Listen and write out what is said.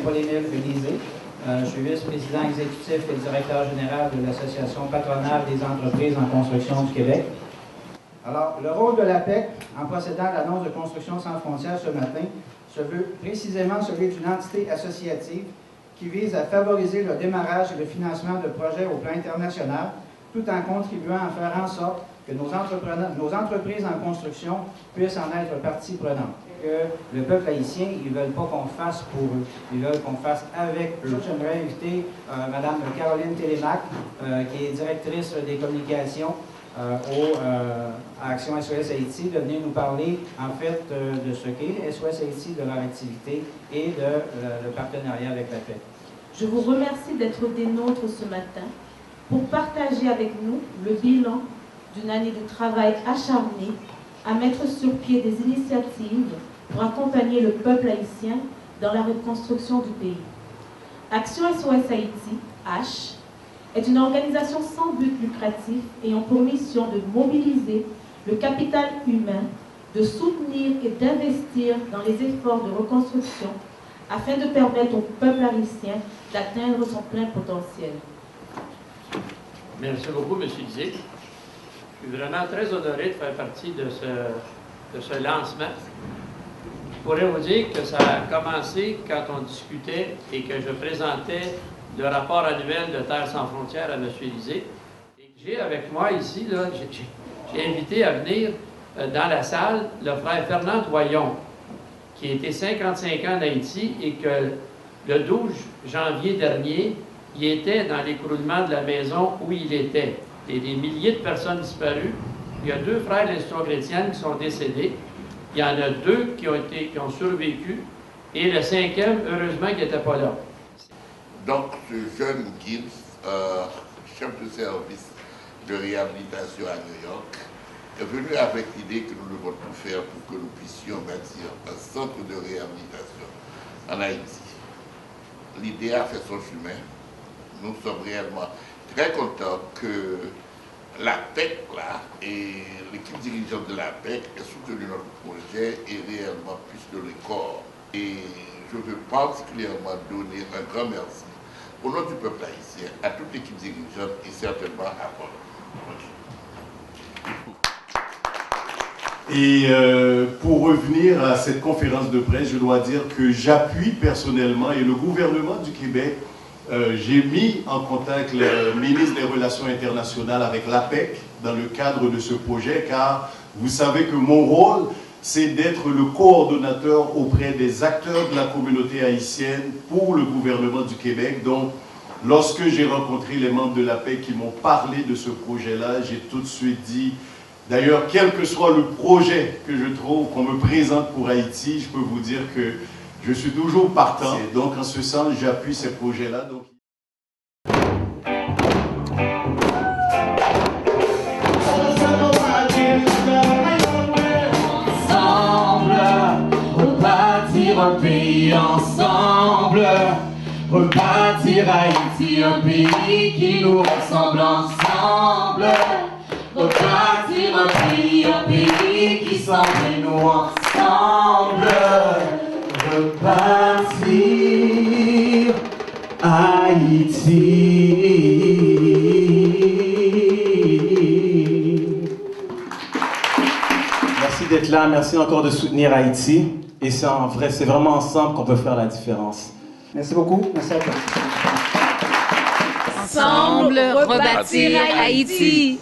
Paul-Émile Lisée. Je suis vice-président exécutif et directeur général de l'Association patronale des entreprises en construction du Québec. Alors, le rôle de l'APEC, en procédant à l'annonce de Construction sans frontières ce matin, se veut précisément celui d'une entité associative qui vise à favoriser le démarrage et le financement de projets au plan international, tout en contribuant à faire en sorte que nos entreprises en construction puissent en être partie prenante. Que le peuple haïtien, ils ne veulent pas qu'on fasse pour eux, ils veulent qu'on fasse avec eux. J'aimerais inviter Mme Caroline Télémac, qui est directrice des communications à Action SOS Haïti, de venir nous parler en fait de ce qu'est SOS Haïti, de leur activité et de le partenariat avec la paix. Je vous remercie d'être des nôtres ce matin pour partager avec nous le bilan d'une année de travail acharné à mettre sur pied des initiatives pour accompagner le peuple haïtien dans la reconstruction du pays. Action SOS Haïti, H, est une organisation sans but lucratif ayant pour mission de mobiliser le capital humain, de soutenir et d'investir dans les efforts de reconstruction afin de permettre au peuple haïtien d'atteindre son plein potentiel. Merci beaucoup, M. Lisée. Je suis vraiment très honoré de faire partie de ce lancement. Je pourrais vous dire que ça a commencé quand on discutait et que je présentais le rapport annuel de Terre sans frontières à M. Lisée. J'ai avec moi ici, j'ai invité à venir dans la salle le frère Fernand Doyon, qui a été 55 ans en Haïti et que le 12 janvier dernier, il était dans l'écroulement de la maison où il était. Il y a des milliers de personnes disparues. Il y a 2 frères de l'Institution chrétienne qui sont décédés. Il y en a 2 qui ont survécu. Et le 5e, heureusement, qui n'était pas là. Donc, ce jeune Gibbs, chef de service de réhabilitation à New York, est venu avec l'idée que nous devons tout faire pour que nous puissions bâtir un centre de réhabilitation en Haïti. L'idée a fait son chemin. Nous sommes réellement très contents que l'APEC et l'équipe dirigeante de l'APEC ait soutenu notre projet et réellement puisse donner corps. Et je veux particulièrement donner un grand merci au nom du peuple haïtien à toute l'équipe dirigeante et certainement à Paul. Et pour revenir à cette conférence de presse, je dois dire que j'appuie personnellement et le gouvernement du Québec, j'ai mis en contact le ministre des Relations internationales avec l'APEC dans le cadre de ce projet, car vous savez que mon rôle, c'est d'être le coordonnateur auprès des acteurs de la communauté haïtienne pour le gouvernement du Québec. Donc, lorsque j'ai rencontré les membres de l'APEC qui m'ont parlé de ce projet-là, j'ai tout de suite dit, d'ailleurs, quel que soit le projet que je trouve, qu'on me présente pour Haïti, je peux vous dire que je suis toujours partant. Et donc, en ce sens, j'appuie ces projets-là. Donc... Rebâtir un pays ensemble, rebâtir Haïti, un pays qui nous ressemble ensemble, rebâtir un pays qui semble nous ensemble, rebâtir Haïti. Merci d'être là, merci encore de soutenir Haïti. Et c'est vraiment ensemble qu'on peut faire la différence. Merci beaucoup. Merci à toi. Ensemble, rebâtir Haïti.